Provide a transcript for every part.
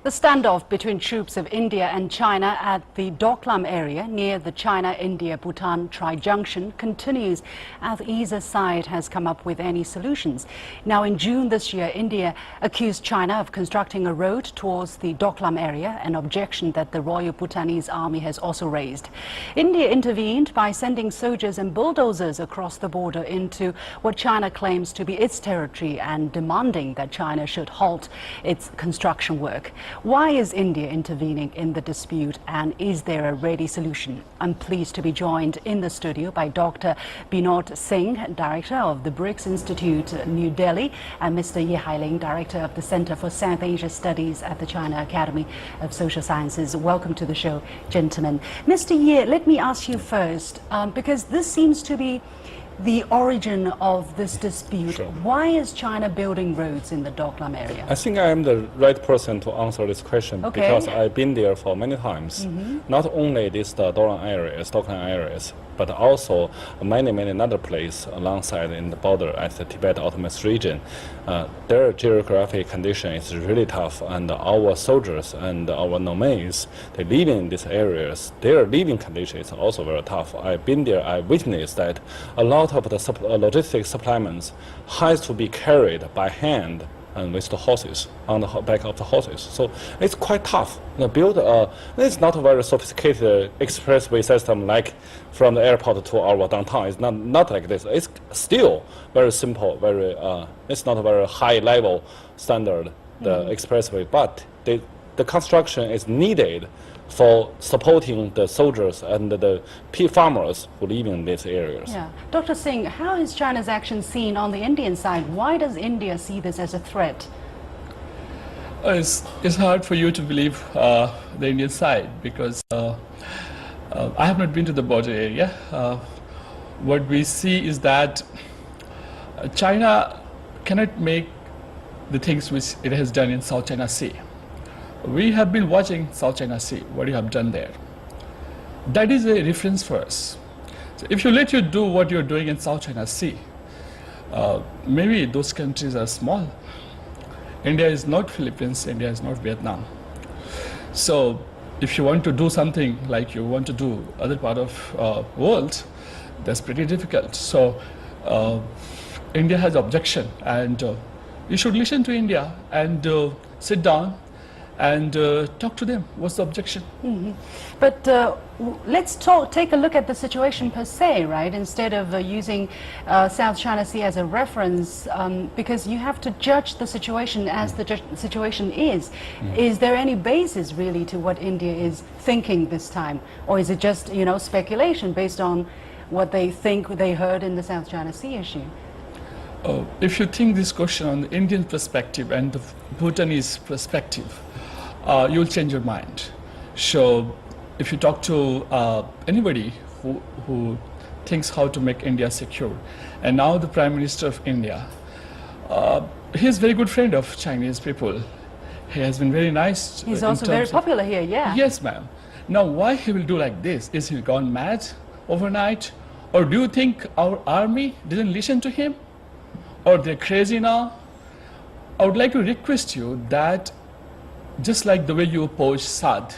The standoff between troops of India and China at the DOKHLAM area near the China-India-Bhutan tri-junction continues as either side has come up with any solutions. Now in June this year, India accused China of constructing a road towards the DOKHLAM area, an objection that the Royal Bhutanese Army has also raised. India intervened by sending soldiers and bulldozers across the border into what China claims to be its territory and demanding that China should halt its construction work. Why is India intervening in the dispute, and is there a ready solution? I'm pleased to be joined in the studio by Dr. Binod Singh, Director of the BRICS Institute, New Delhi, and Mr. Ye Hailing, Director of the Center for South Asia Studies at the China Academy of Social Sciences. Welcome to the show, gentlemen. Mr. Ye, let me ask you first, because this seems to be the origin of this dispute. Sure. Why is China building roads in the DOKHLAM area? I think I am the right person to answer this question because I've been there for many times. Not only these DOKHLAM areas, but also many other places alongside in the border at the Tibet Autonomous region. Their geographic condition is really tough, and our soldiers and our nomads, they live in these areas. Their living condition is also very tough. I've been there, I witnessed that a lot of the logistic supplements has to be carried by hand and with the horses, on the back of the horses. So it's quite tough. It's not a very sophisticated expressway system like from the airport to our downtown. It's not like this. It's still very simple, it's not a very high level standard, the expressway, but the construction is needed for supporting the soldiers and the farmers who live in these areas. Yeah. Dr. Singh, how is China's action seen on the Indian side? Why does India see this as a threat? It's hard for you to believe the Indian side because I have not been to the border area. What we see is that China cannot make the things which it has done in South China Sea. We have been watching South China Sea, what you have done there. That is a reference for us. So if you let you do what you're doing in South China Sea, maybe those countries are small. India is not Philippines, India is not Vietnam. So if you want to do something like you want to do other part of world, that's pretty difficult. So India has objection, and you should listen to India and sit down and talk to them. What's the objection? But let's take a look at the situation per se, right? Instead of using South China Sea as a reference, because you have to judge the situation as the situation is. Is there any basis really to what India is thinking this time? Or is it just, speculation based on what they think they heard in the South China Sea issue? If you think this question on the Indian perspective and the Bhutanese perspective, you'll change your mind. So if you talk to anybody who thinks how to make India secure, and now the Prime Minister of India, he's a very good friend of Chinese people. He has been very nice. He's also very popular here, yeah. Yes, ma'am. Now why he will do like this? Is he gone mad overnight? Or do you think our army didn't listen to him? Or they're crazy now? I would like to request you that just like the way you oppose Assad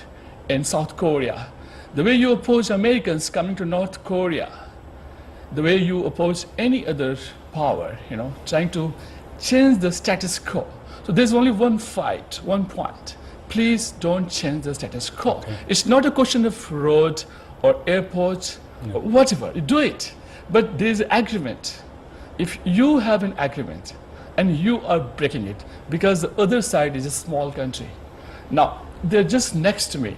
in South Korea, the way you oppose Americans coming to North Korea, the way you oppose any other power, trying to change the status quo. So there's only one fight, one point. Please don't change the status quo. Okay. It's not a question of road or airport or whatever. You do it. But there's an agreement. If you have an agreement and you are breaking it because the other side is a small country. Now, they're just next to me,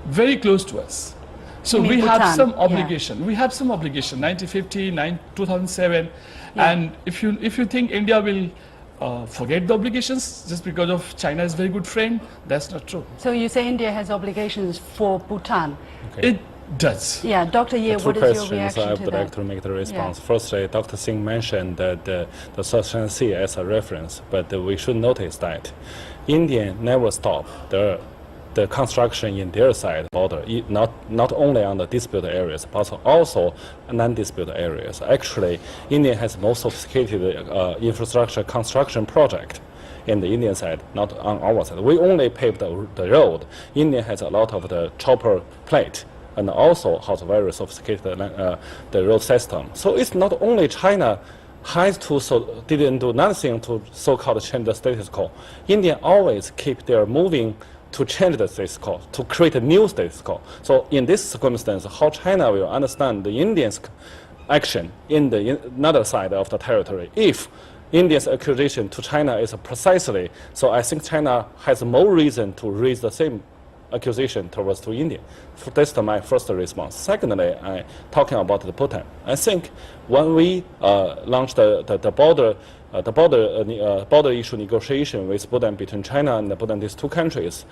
very close to us. So we have some obligation. Yeah. We have some obligation, 1950, 2007. Yeah. And if you think India will forget the obligations just because of China is a very good friend, that's not true. So you say India has obligations for Bhutan? Okay. It does. Yeah, Dr. Ye, what is your reaction to that? I would like to make the response. Yeah. Firstly, Dr. Singh mentioned that the South China Sea as a reference, but we should notice that India never stopped the construction in their side border, not only on the disputed areas, but also non-disputed areas. Actually, India has most sophisticated infrastructure construction project in the Indian side, not on our side. We only pave the road. India has a lot of the chopper plate and also has a very sophisticated the road system. So it's not only China has to didn't do nothing to so-called change the status quo. India always keep their moving to change the status quo, to create a new status quo. So in this circumstance, how China will understand the Indians' action in the another side of the territory if India's accusation to China is precisely, so I think China has more reason to raise the same accusation towards to India. That's my first response. Secondly, talking about the Bhutan. I think when we launched the border issue negotiation with Bhutan between China and Bhutan, these two countries,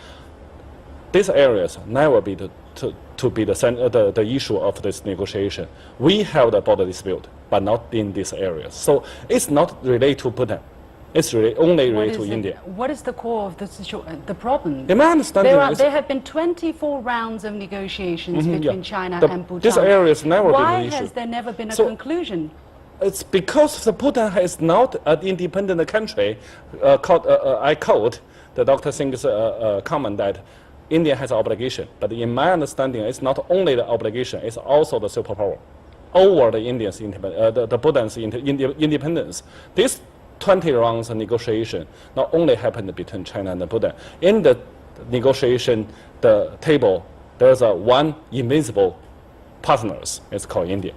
these areas never be to be the issue of this negotiation. We have the border dispute, but not in these areas. So it's not related to Bhutan. It's really only related to India. What is the core of the problem? In my understanding, there have been 24 rounds of negotiations between China and Bhutan. This area has never been an issue. Why has there never been a conclusion? It's because the Bhutan is not an independent country. I quote the Dr. Singh's comment that India has an obligation. But in my understanding, it's not only the obligation, it's also the superpower over the Indians, the Bhutan's independence. This 20 rounds of negotiation not only happened between China and Bhutan. In the negotiation, the table, there's one invisible partners. It's called India.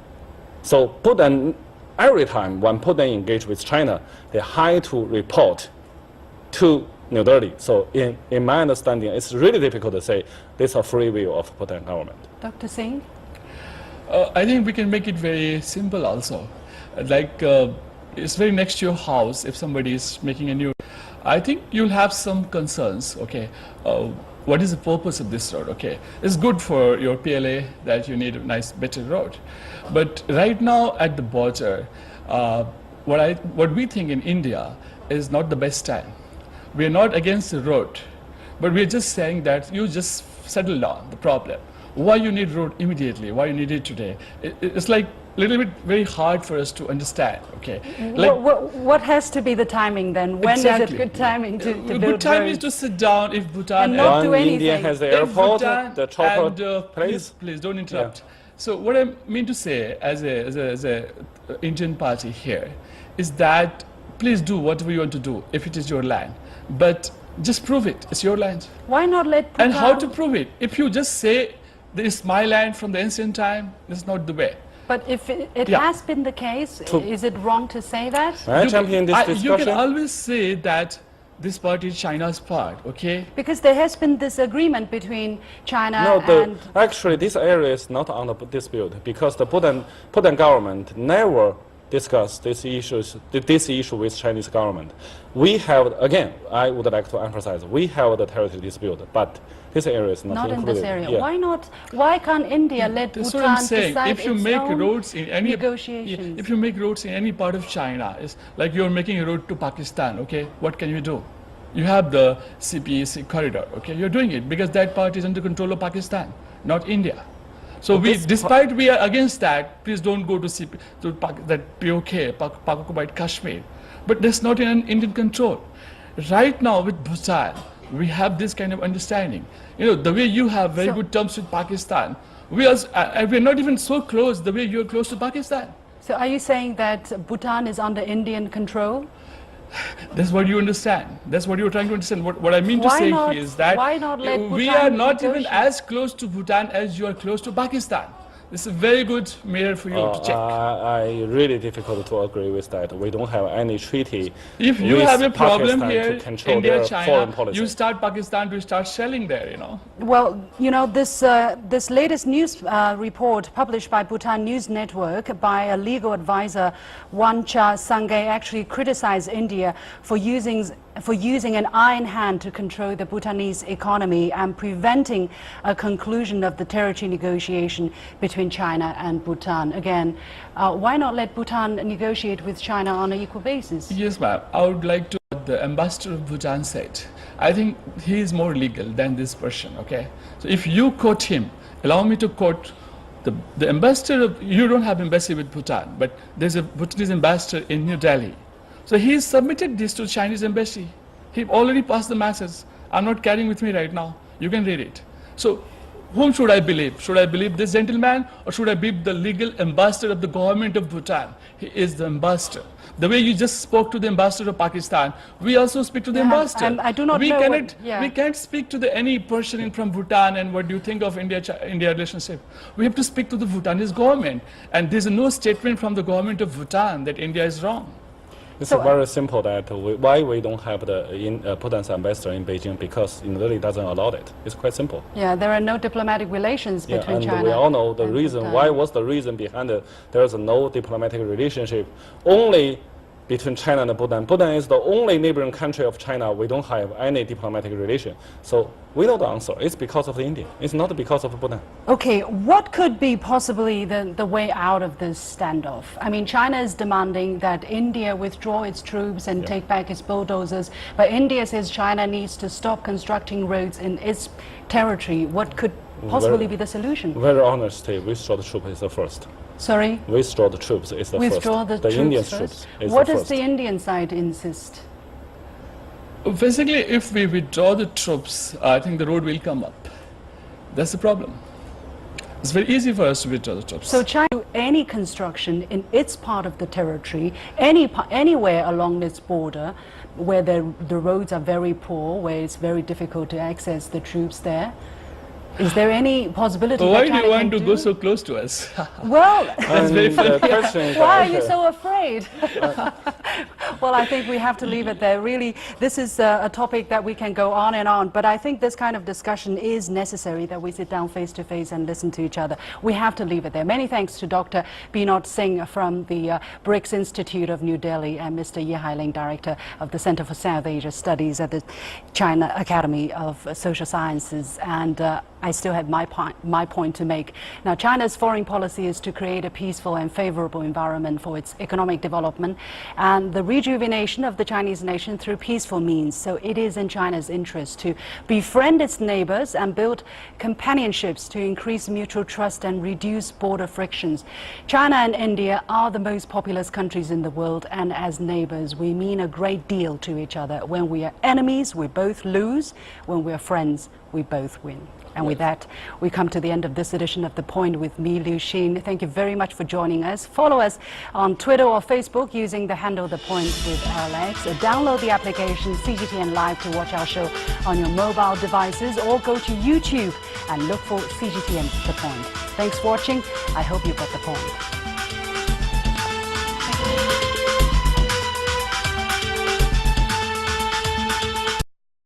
So Bhutan, every time when Bhutan engage with China, they have to report to New Delhi. So in my understanding, it's really difficult to say this is a free will of Bhutan government. Dr. Singh? I think we can make it very simple also. Like, it's very next to your house if somebody is making a new. I think you'll have some concerns, okay. What is the purpose of this road, okay. It's good for your PLA that you need a nice, better road. But right now at the border, what we think in India is not the best time. We're not against the road, but we're just saying that you just settle down the problem. Why you need road immediately, why you need it today. It's like a little bit very hard for us to understand, okay. Like, what has to be the timing then? When exactly. is it good timing to build good time roads? is to sit down if Bhutan And not do anything. India has the airport, the chopper place. Please don't interrupt. Yeah. So what I mean to say as a Indian party here is that please do whatever you want to do if it is your land, but just prove it. It's your land. Why not let Bhutan... And how to prove it? If you just say this is my land from the ancient time, that's not the way. But if it has been the case, is it wrong to say that? I champion this discussion. You can always say that this part is China's part, okay? Because there has been this agreement between China and... Actually, this area is not under dispute because the Bhutan government never discussed this issue with Chinese government. We have, again, I would like to emphasize, we have the territory dispute, but this area is not included. In this area. Yeah. Why not? Why can't India let That's Bhutan what I'm saying. decide If you its make own roads in any negotiations? If you make roads in any part of China, it's like you're making a road to Pakistan, okay? What can you do? You have the CPEC corridor, okay? You're doing it because that part is under control of Pakistan, not India. So despite we are against that, please don't go to that POK, Pak-occupied Kashmir. But that's not in Indian control. Right now with Bhutan, we have this kind of understanding. You know, the way you have very good terms with Pakistan, we're not even so close the way you're close to Pakistan. So are you saying that Bhutan is under Indian control? That's what you understand. That's what you're trying to understand. What I mean to say here is that we are not even as close to Bhutan as you are close to Pakistan. This is a very good mirror for you to check. I really difficult to agree with that. We don't have any treaty. If you have a problem here, India, China, you start Pakistan to start shelling there, you know. Well, you know, this latest news report published by Bhutan News Network by a legal advisor, Wancha Sangay, actually criticized India for using an iron hand to control the Bhutanese economy and preventing a conclusion of the territory negotiation between China and Bhutan. Again, why not let Bhutan negotiate with China on an equal basis? Yes, ma'am. I would like to what the ambassador of Bhutan said. I think he is more legal than this person, okay? So if you quote him, allow me to quote the ambassador of, you don't have embassy with Bhutan, but there's a Bhutanese ambassador in New Delhi. So he submitted this to Chinese embassy. He already passed the message. I'm not carrying with me right now. You can read it. So whom should I believe? Should I believe this gentleman, or should I believe the legal ambassador of the government of Bhutan? He is the ambassador. The way you just spoke to the ambassador of Pakistan, we also speak to the ambassador. I do not we know cannot, what, we can't speak to any person from Bhutan and what do you think of India relationship. We have to speak to the Bhutanese government, and there's no statement from the government of Bhutan that India is wrong. It's So, very simple that why we don't have the Bhutan's ambassador in Beijing, because it really doesn't allow it. It's quite simple. Yeah, there are no diplomatic relations between and China. we all know the and reason. Bhutan. Why was the reason behind it? There's no diplomatic relationship only between China and Bhutan. Bhutan is the only neighboring country of China. We don't have any diplomatic relation. So we know the answer. It's because of India. It's not because of Bhutan. Okay, what could be possibly the way out of this standoff? I mean, China is demanding that India withdraw its troops and take back its bulldozers, but India says China needs to stop constructing roads in its territory. What could possibly be the solution? Very honestly, withdraw the troops is the first. Sorry? Withdraw the troops is the Withdraw first. the Indian troops troops first? is What the does first. the Indian side insist? Basically, if we withdraw the troops, I think the road will come up. That's the problem. It's very easy for us to withdraw the troops. So China do any construction in its part of the territory, anywhere along its border, where the roads are very poor, where it's very difficult to access the troops there. Is there any possibility Why that do China you want to can go do? so close to us? Well, That's very And funny. the question is why are that, you so afraid? Well, I think we have to leave it there. Really, this is a topic that we can go on and on, but I think this kind of discussion is necessary, that we sit down face to face and listen to each other. We have to leave it there. Many thanks to Dr. Binod Singh from the BRICS Institute of New Delhi and Mr. Ye Hailing, Director of the Center for South Asia Studies at the China Academy of Social Sciences. And I still have my point to make. Now, China's foreign policy is to create a peaceful and favorable environment for its economic development and the rejuvenation of the Chinese nation through peaceful means. So it is in China's interest to befriend its neighbors and build companionships to increase mutual trust and reduce border frictions. China and India are the most populous countries in the world, and as neighbors, we mean a great deal to each other. When we are enemies, we both lose. When we are friends, we both win. And with that, we come to the end of this edition of The Point with me, Liu Xin. Thank you very much for joining us. Follow us on Twitter or Facebook using the handle The Point with Alex. Download the application CGTN Live to watch our show on your mobile devices, or go to YouTube and look for CGTN The Point. Thanks for watching. I hope you got the point.